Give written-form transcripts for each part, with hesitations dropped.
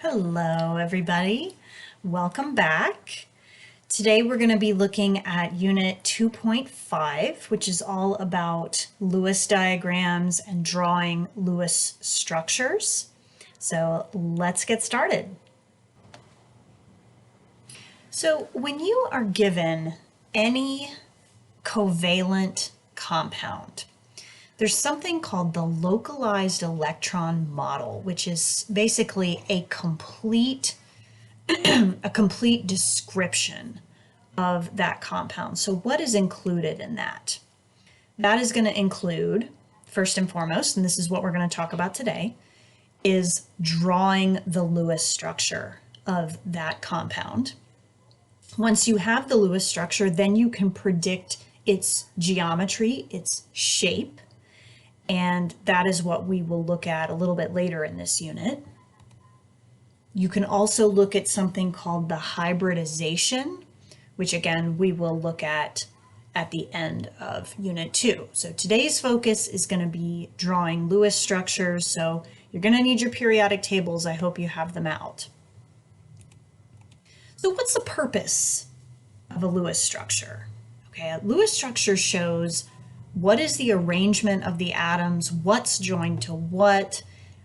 Hello, everybody. Welcome back. Today we're going to be looking at Unit 2.5, which is all about Lewis diagrams and drawing Lewis structures. So let's get started. So when you are given any covalent compound, there's something called the localized electron model, which is basically a complete description of that compound. So what is included in that? That is going to include, first and foremost, and this is what we're going to talk about today, is drawing the Lewis structure of that compound. Once you have the Lewis structure, then you can predict its geometry, its shape, and that is what we will look at a little bit later in this unit. You can also look at something called the hybridization, which again, we will look at the end of Unit 2. So today's focus is going to be drawing Lewis structures. So you're going to need your periodic tables. I hope you have them out. So what's the purpose of a Lewis structure? Okay, a Lewis structure shows what is the arrangement of the atoms, what's joined to what,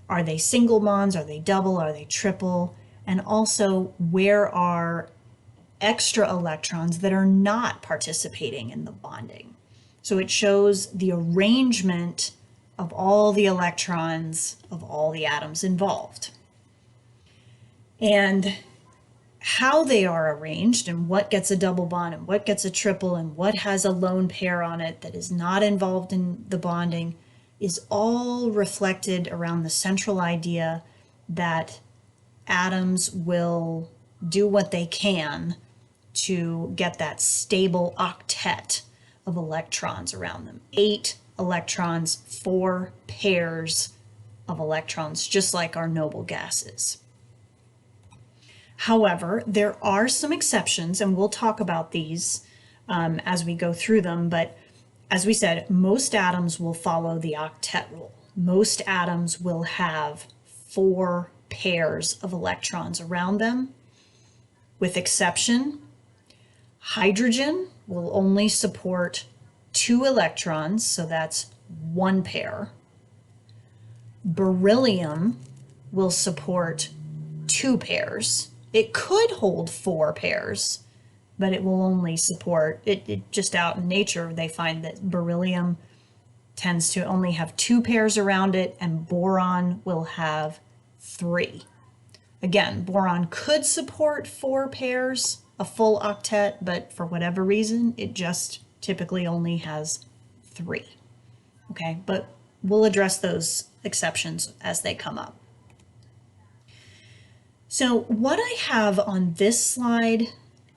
are they single bonds, are they double, are they triple, and also where are extra electrons that are not participating in the bonding. So it shows the arrangement of all the electrons of all the atoms involved. And how they are arranged and what gets a double bond and what gets a triple and what has a lone pair on it that is not involved in the bonding is all reflected around the central idea that atoms will do what they can to get that stable octet of electrons around them. 8 electrons, 4 pairs of electrons, just like our noble gases. However, there are some exceptions, and we'll talk about these as we go through them, but as we said, most atoms will follow the octet rule. Most atoms will have 4 pairs of electrons around them, with exception. Hydrogen will only support 2 electrons, so that's 1 pair. Beryllium will support 2 pairs. It could hold 4 pairs, but it will only support, it just out in nature, they find that beryllium tends to only have 2 pairs around it, and boron will have 3. Again, boron could support 4 pairs, a full octet, but for whatever reason, it just typically only has 3. Okay, but we'll address those exceptions as they come up. So what I have on this slide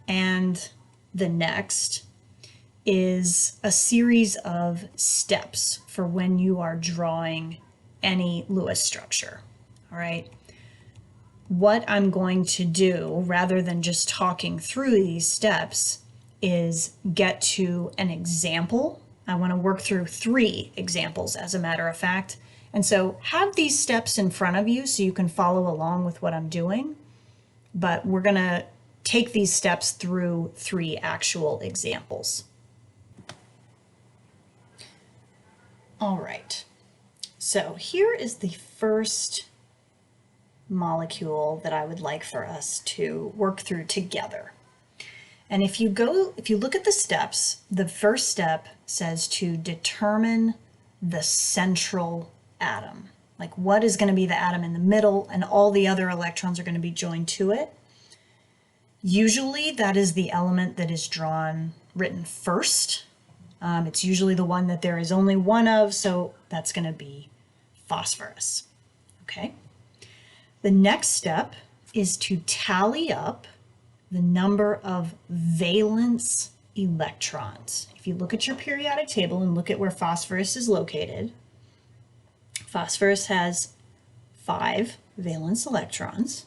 and the next is a series of steps for when you are drawing any Lewis structure. All right. What I'm going to do, rather than just talking through these steps, is get to an example. I want to work through 3 examples, as a matter of fact. And so have these steps in front of you so you can follow along with what I'm doing. But we're going to take these steps through 3 actual examples. All right. So here is the first molecule that I would like for us to work through together. And if you look at the steps, the first step says to determine the central atom. Like what is going to be the atom in the middle, and all the other electrons are going to be joined to it. Usually that is the element that is written first. It's usually the one that there is only one of, so that's going to be phosphorus. Okay. The next step is to tally up the number of valence electrons. If you look at your periodic table and look at where phosphorus is located, phosphorus has 5 valence electrons.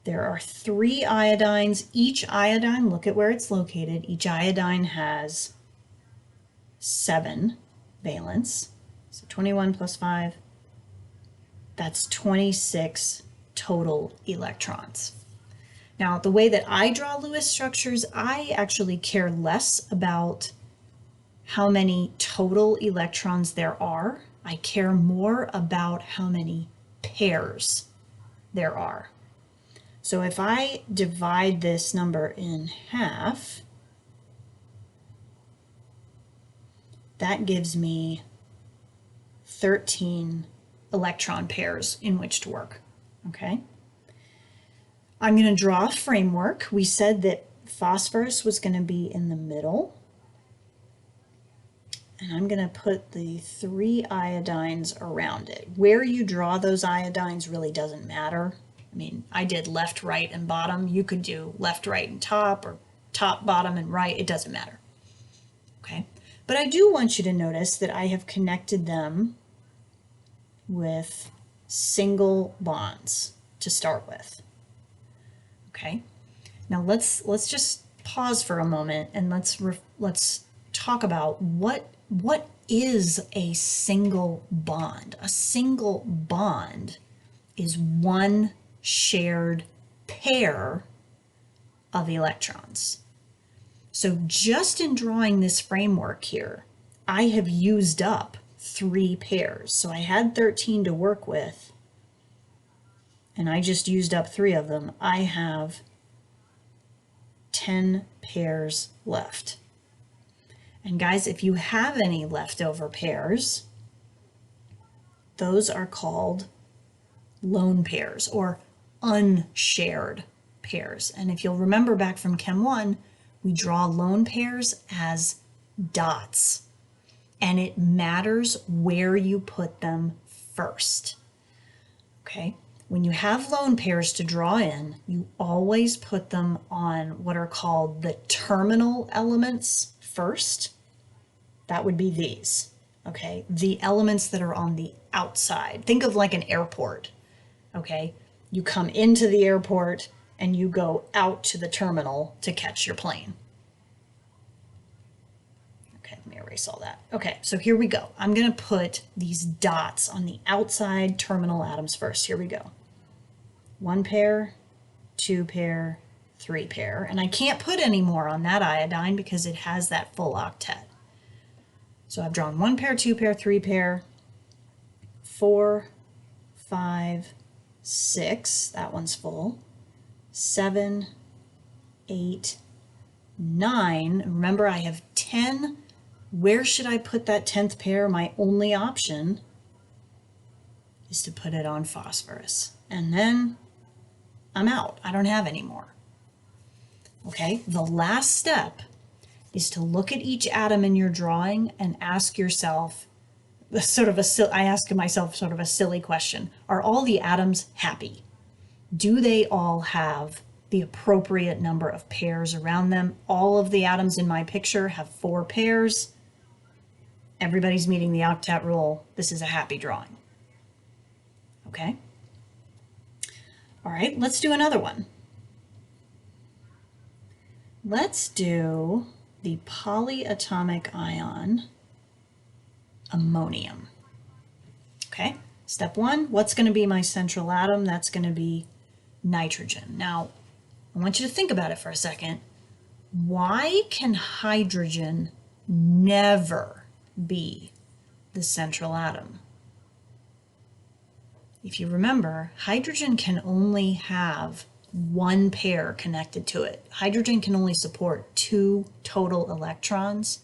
There are 3 iodines. Each iodine, look at where it's located, each iodine has 7 valence. So 21 plus 5, that's 26 total electrons. Now, the way that I draw Lewis structures, I actually care less about how many total electrons there are. I care more about how many pairs there are. So if I divide this number in half, that gives me 13 electron pairs in which to work, okay? I'm going to draw a framework. We said that phosphorus was going to be in the middle. And I'm going to put the 3 iodines around it. Where you draw those iodines really doesn't matter. I mean, I did left, right, and bottom. You could do left, right, and top, or top, bottom, and right. It doesn't matter. Okay? But I do want you to notice that I have connected them with single bonds to start with. Okay? Now let's just pause for a moment and let's talk about what is a single bond. A single bond is one shared pair of electrons. So just in drawing this framework here, I have used up 3 pairs. So I had 13 to work with, and I just used up 3 of them. I have 10 pairs left. And guys, if you have any leftover pairs, those are called lone pairs or unshared pairs. And if you'll remember back from Chem 1, we draw lone pairs as dots. And it matters where you put them first. Okay? When you have lone pairs to draw in, you always put them on what are called the terminal elements first. That would be these, okay? The elements that are on the outside. Think of like an airport, okay? You come into the airport and you go out to the terminal to catch your plane. Okay, let me erase all that. Okay, so here we go. I'm gonna put these dots on the outside terminal atoms first. Here we go. 1 pair, 2 pair, 3 pair. And I can't put any more on that iodine because it has that full octet. So I've drawn 1 pair, 2 pair, 3 pair, 4, 5, 6, that one's full, 7, 8, 9. Remember, I have 10. Where should I put that 10th pair? My only option is to put it on phosphorus. And then I'm out. I don't have any more. Okay, the last step is to look at each atom in your drawing and ask yourself I ask myself sort of a silly question. Are all the atoms happy? Do they all have the appropriate number of pairs around them? All of the atoms in my picture have 4 pairs. Everybody's meeting the octet rule. This is a happy drawing. Okay? All right, let's do another one. Let's do the polyatomic ion ammonium. Okay, step 1, what's going to be my central atom? That's going to be nitrogen. Now, I want you to think about it for a second. Why can hydrogen never be the central atom? If you remember, hydrogen can only have 1 pair connected to it. Hydrogen can only support 2 total electrons.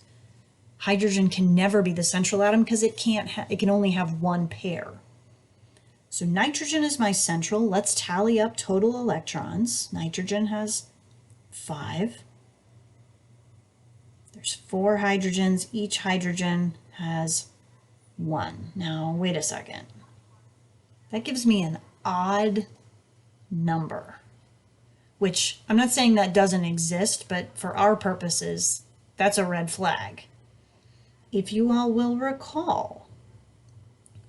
Hydrogen can never be the central atom because it can only have 1 pair. So nitrogen is my central. Let's tally up total electrons. Nitrogen has 5. There's 4 hydrogens. Each hydrogen has 1. Now, wait a second. That gives me an odd number, which I'm not saying that doesn't exist, but for our purposes, that's a red flag. If you all will recall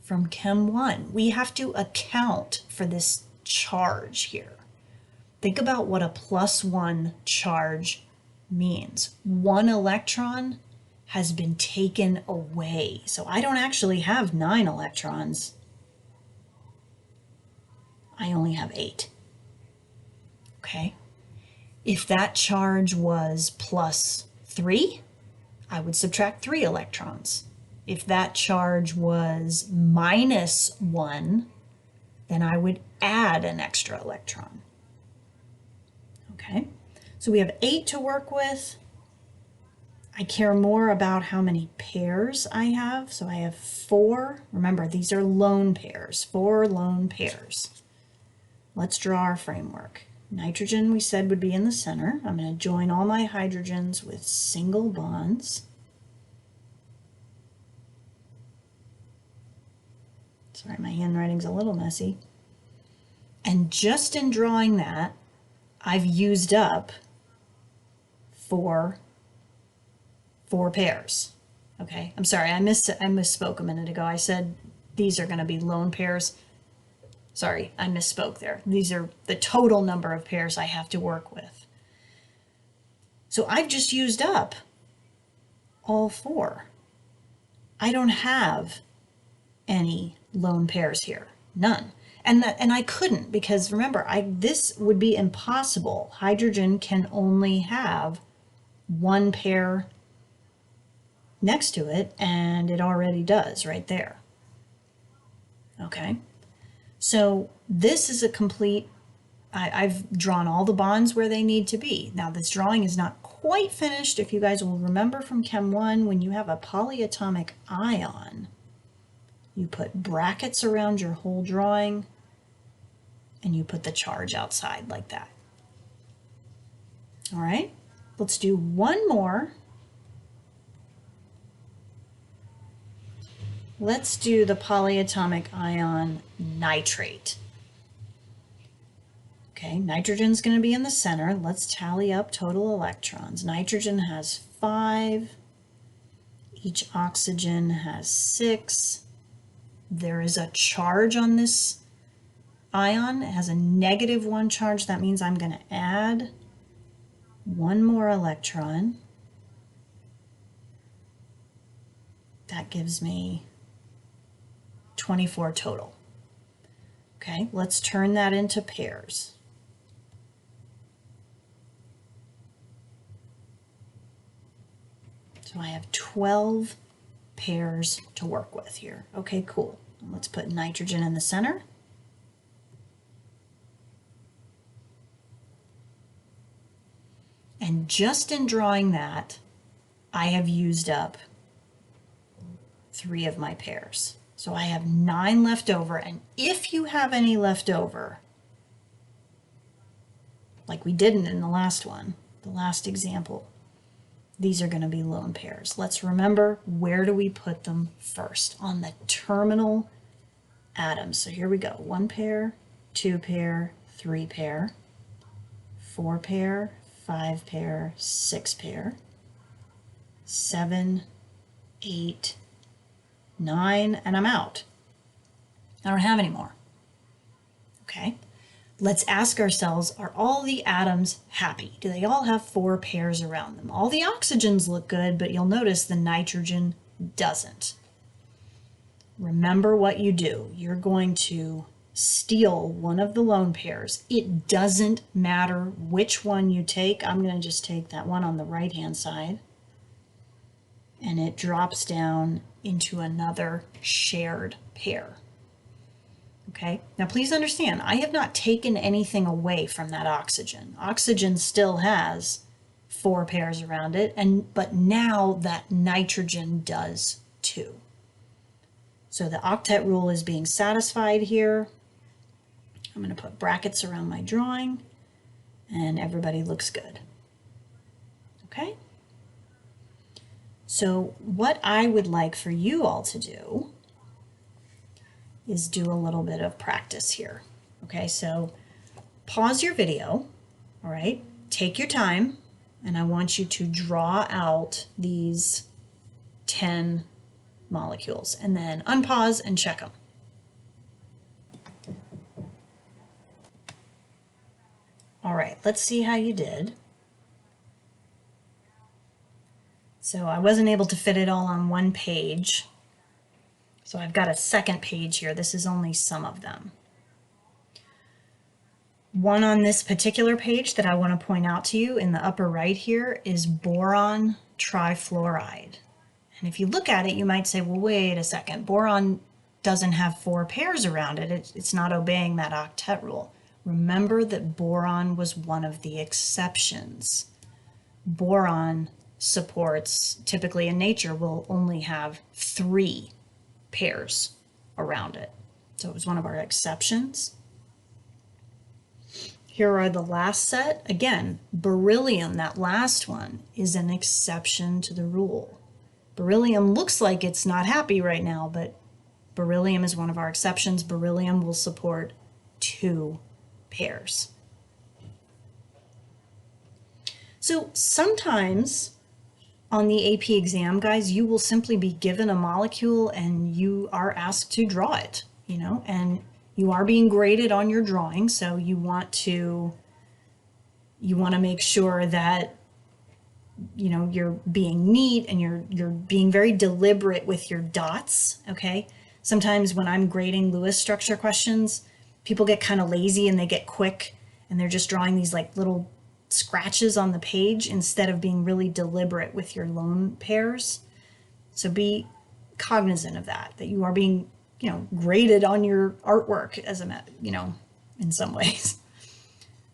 from Chem 1, we have to account for this charge here. Think about what a +1 charge means. 1 electron has been taken away. So I don't actually have 9 electrons. I only have 8. Okay? If that charge was plus 3, I would subtract 3 electrons. If that charge was minus 1, then I would add an extra electron. Okay? So we have 8 to work with. I care more about how many pairs I have. So I have 4. Remember, these are lone pairs, 4 lone pairs. Let's draw our framework. Nitrogen we said would be in the center. I'm going to join all my hydrogens with single bonds. Sorry, my handwriting's a little messy. And just in drawing that, I've used up 4 pairs. Okay, I'm sorry, I misspoke a minute ago. I said these are going to be lone pairs. Sorry, I misspoke there. These are the total number of pairs I have to work with. So I've just used up all 4. I don't have any lone pairs here, none. And I couldn't, because remember, this would be impossible. Hydrogen can only have 1 pair next to it, and it already does right there. Okay, so this is a complete, I've drawn all the bonds where they need to be. Now this drawing is not quite finished. If you guys will remember from Chem 1, when you have a polyatomic ion, you put brackets around your whole drawing, and you put the charge outside like that. All right, let's do one more. Let's do the polyatomic ion nitrate. Okay, nitrogen's going to be in the center. Let's tally up total electrons. Nitrogen has 5. Each oxygen has 6. There is a charge on this ion. It has a -1 charge. That means I'm going to add 1 more electron. That gives me 24 total. Okay, let's turn that into pairs. So I have 12 pairs to work with here. Okay, cool. Let's put nitrogen in the center. And just in drawing that, I have used up 3 of my pairs. So I have 9 left over, and if you have any left over, like we didn't in the last one, the last example, these are going to be lone pairs. Let's remember, where do we put them first? On the terminal atoms. So here we go. 1 pair, 2 pair, 3 pair, 4 pair, 5 pair, 6 pair, 7, 8, 9, and I'm out. I don't have any more. Okay, let's ask ourselves, are all the atoms happy? Do they all have 4 pairs around them? All the oxygens look good, but you'll notice the nitrogen doesn't. Remember what you do. You're going to steal one of the lone pairs. It doesn't matter which one you take. I'm going to just take that one on the right-hand side, and it drops down into another shared pair. Okay, now please understand, I have not taken anything away from that oxygen. Oxygen still has 4 pairs around it, but now that nitrogen does too. So the octet rule is being satisfied here. I'm going to put brackets around my drawing, and everybody looks good. Okay? So what I would like for you all to do is do a little bit of practice here. Okay, so pause your video, all right? Take your time, and I want you to draw out these 10 molecules, and then unpause and check them. All right, let's see how you did. So I wasn't able to fit it all on one page. So I've got a second page here. This is only some of them. one on this particular page that I want to point out to you in the upper right here is boron trifluoride. And if you look at it, you might say, well, wait a second, boron doesn't have 4 pairs around it. It's not obeying that octet rule. Remember that boron was one of the exceptions. Boron supports, typically in nature, will only have 3 pairs around it. So it was one of our exceptions. Here are the last set. Again, beryllium, that last one, is an exception to the rule. Beryllium looks like it's not happy right now, but beryllium is one of our exceptions. Beryllium will support 2 pairs. So sometimes on the AP exam, guys, you will simply be given a molecule and you are asked to draw it, you know, and you are being graded on your drawing. So you want to make sure that, you know, you're being neat and you're being very deliberate with your dots. Okay. Sometimes when I'm grading Lewis structure questions, people get kind of lazy and they get quick and they're just drawing these like little scratches on the page instead of being really deliberate with your lone pairs. So be cognizant of that you are being, you know, graded on your artwork as a, you know, in some ways.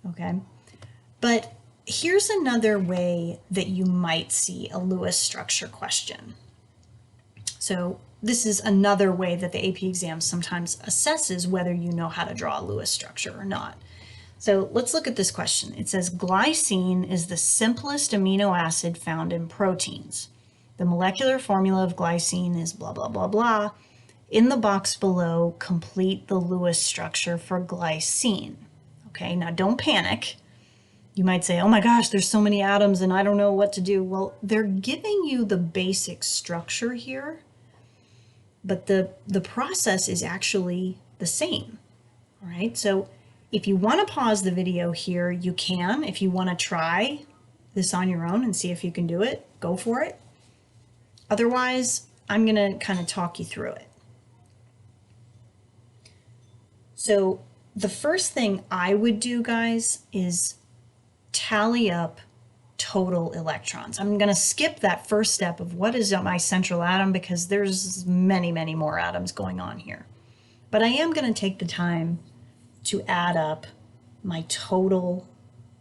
Okay. But here's another way that you might see a Lewis structure question. So this is another way that the AP exam sometimes assesses whether you know how to draw a Lewis structure or not. So let's look at this question. It says glycine is the simplest amino acid found in proteins. The molecular formula of glycine is blah, blah, blah, blah. In the box below, complete the Lewis structure for glycine. Okay, now don't panic. You might say, oh my gosh, there's so many atoms and I don't know what to do. Well, they're giving you the basic structure here, but the process is actually the same. All right, so if you want to pause the video here, you can. If you want to try this on your own and see if you can do it, go for it. Otherwise, I'm going to kind of talk you through it. So the first thing I would do, guys, is tally up total electrons. I'm going to skip that first step of what is my central atom because there's many, many more atoms going on here. But I am going to take the time to add up my total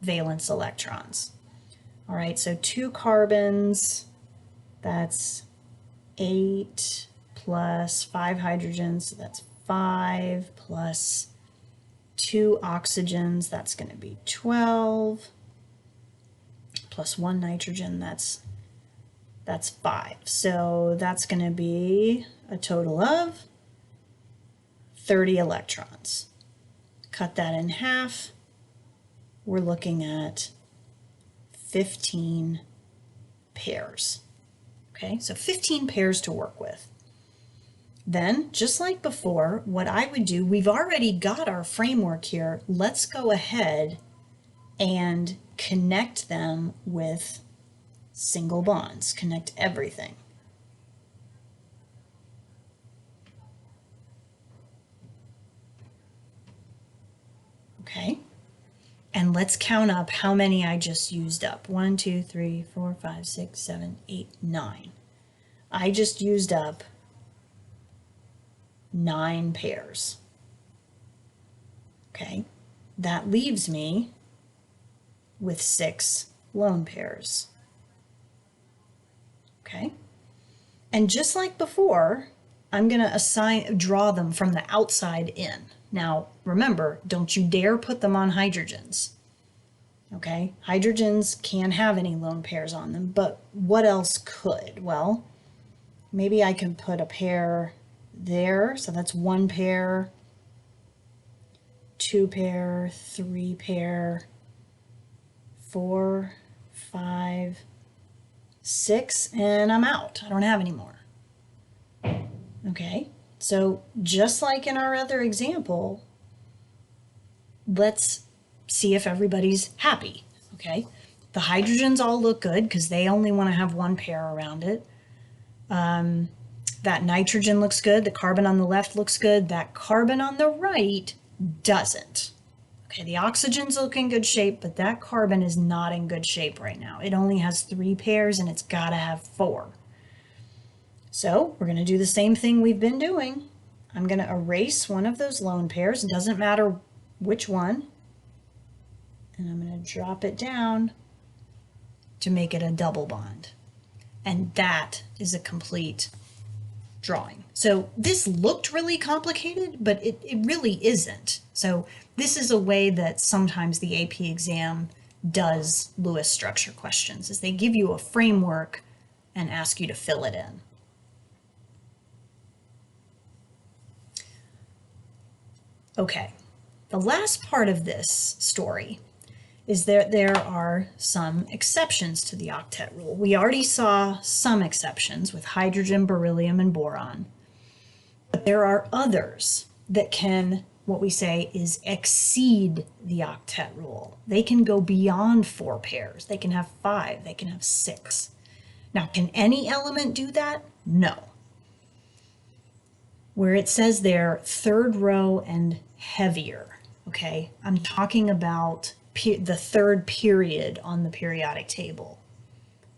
valence electrons. All right, so 2 carbons, that's 8 plus 5 hydrogens, so that's 5 plus 2 oxygens, that's going to be 12, plus 1 nitrogen, that's 5. So that's going to be a total of 30 electrons. Cut that in half, we're looking at 15 pairs. Okay, so 15 pairs to work with. Then, just like before, what I would do, we've already got our framework here. Let's go ahead and connect them with single bonds, connect everything. Okay, and let's count up how many I just used up. 1, 2, 3, 4, 5, 6, 7, 8, 9. I just used up 9 pairs. Okay, that leaves me with 6 lone pairs. Okay, and just like before, I'm going to draw them from the outside in. Now, remember, don't you dare put them on hydrogens. Okay, hydrogens can't have any lone pairs on them, but what else could? Well, maybe I can put a pair there, so that's 1 pair, 2 pair, 3 pair, 4, 5, 6, and I'm out. I don't have any more. Okay, so just like in our other example, let's see if everybody's happy. Okay, the hydrogens all look good because they only want to have 1 pair around it. That nitrogen looks good. The carbon on the left looks good. That carbon on the right doesn't. Okay, the oxygen's looking good shape, but that carbon is not in good shape right now. It only has 3 pairs and it's got to have 4. So we're going to do the same thing we've been doing. I'm going to erase one of those lone pairs. It doesn't matter which one. And I'm going to drop it down to make it a double bond. And that is a complete drawing. So this looked really complicated, but it really isn't. So this is a way that sometimes the AP exam does Lewis structure questions, is they give you a framework and ask you to fill it in. Okay, the last part of this story is that there are some exceptions to the octet rule. We already saw some exceptions with hydrogen, beryllium, and boron. But there are others that can, what we say is exceed the octet rule. They can go beyond 4 pairs. They can have 5, they can have 6. Now, can any element do that? No. Where it says there, third row and heavier, okay? I'm talking about the third period on the periodic table.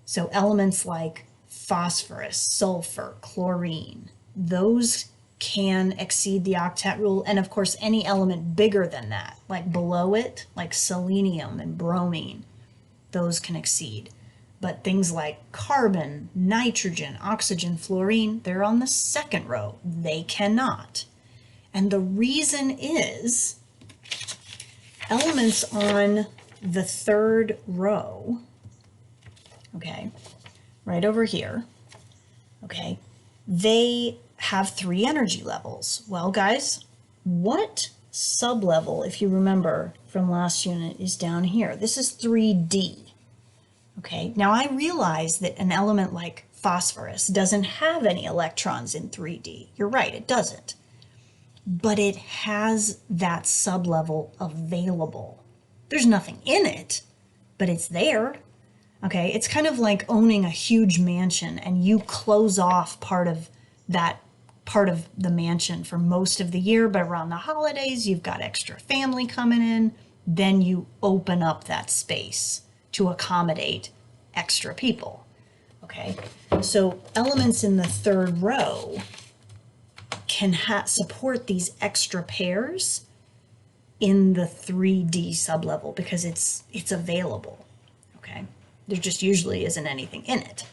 So elements like phosphorus, sulfur, chlorine, those can exceed the octet rule. And of course, any element bigger than that, like below it, like selenium and bromine, those can exceed. But things like carbon, nitrogen, oxygen, fluorine, they're on the second row. They cannot. And the reason is elements on the third row, okay, right over here, okay, they have 3 energy levels. Well, guys, what sublevel, if you remember from last unit, is down here? This is 3D. Okay, now I realize that an element like phosphorus doesn't have any electrons in 3D. You're right, it doesn't. But it has that sublevel available. There's nothing in it, but it's there. Okay, it's kind of like owning a huge mansion and you close off part of the mansion for most of the year, but around the holidays, you've got extra family coming in, then you open up that space to accommodate extra people. Okay, so elements in the third row can support these extra pairs in the 3D sublevel because it's available. Okay, there just usually isn't anything in it.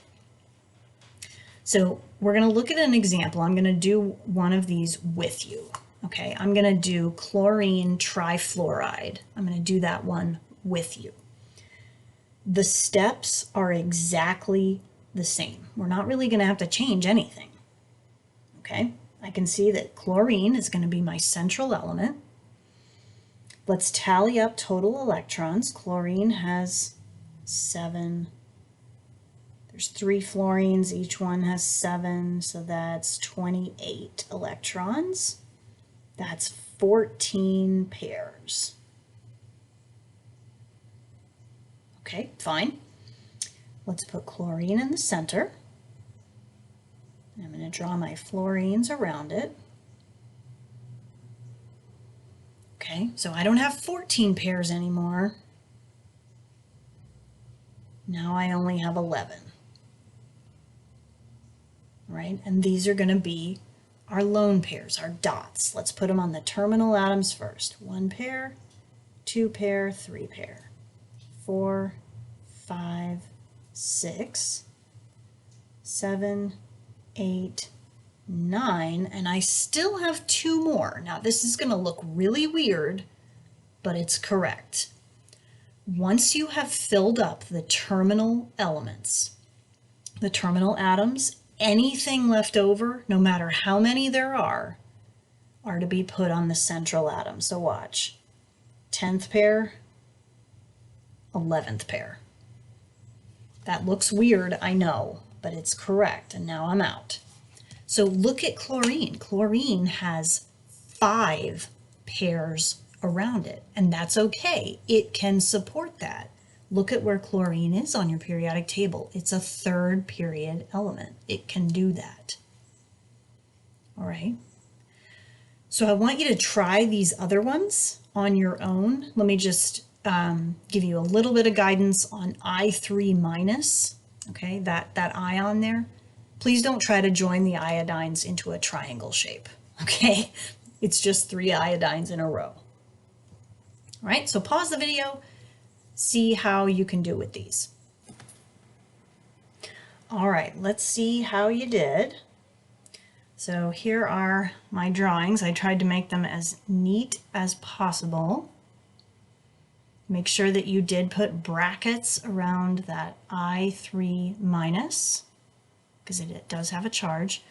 So we're going to look at an example. I'm going to do one of these with you. Okay, I'm going to do chlorine trifluoride. I'm going to do that one with you. The steps are exactly the same. We're not really going to have to change anything. Okay, I can see that chlorine is going to be my central element. Let's tally up total electrons. Chlorine has 7. There's 3 fluorines, each one has 7, so that's 28 electrons. That's 14 pairs. Okay, fine. Let's put chlorine in the center. I'm going to draw my fluorines around it. Okay, so I don't have 14 pairs anymore. Now I only have 11. Right, and these are going to be our lone pairs, our dots. Let's put them on the terminal atoms first. 1 pair, 2 pair, 3 pair, 4, 5, 6, 7, 8, 9, and I still have 2 more. Now this is going to look really weird, but it's correct. Once you have filled up the terminal elements, the terminal atoms, anything left over, no matter how many there are to be put on the central atom. So watch. 10th pair, 11th pair. That looks weird, I know, but it's correct, and now I'm out. So look at chlorine. Chlorine has 5 pairs around it, and that's okay. It can support that. Look at where chlorine is on your periodic table. It's a 3rd period element. It can do that. All right. So I want you to try these other ones on your own, let me just give you a little bit of guidance on I3 minus, okay, that ion there. Please don't try to join the iodines into a triangle shape, okay? It's just 3 iodines in a row. All right, so pause the video, see how you can do with these. All right, let's see how you did. So here are my drawings. I tried to make them as neat as possible. Make sure that you did put brackets around that I3 minus, because it does have a charge.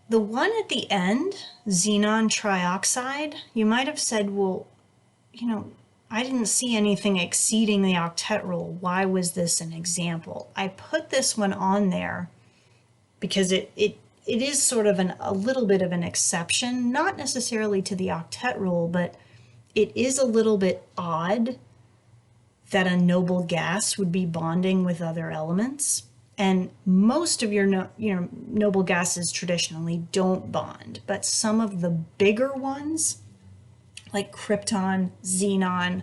The one at the end, xenon trioxide, you might have said, well, you know, I didn't see anything exceeding the octet rule. Why was this an example? I put this one on there because it is sort of a little bit of an exception, not necessarily to the octet rule, but it is a little bit odd that a noble gas would be bonding with other elements. And most of your noble gases traditionally don't bond, but some of the bigger ones, like krypton, xenon,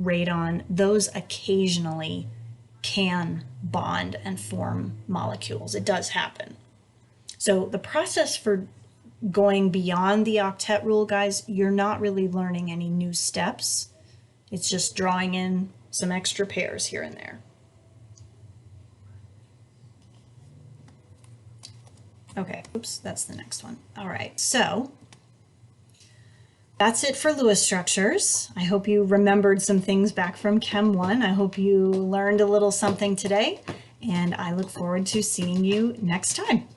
radon, those occasionally can bond and form molecules. It does happen. So the process for going beyond the octet rule, guys, you're not really learning any new steps. It's just drawing in some extra pairs here and there. Okay, oops, that's the next one. All right, so that's it for Lewis structures. I hope you remembered some things back from Chem 1. I hope you learned a little something today, and I look forward to seeing you next time.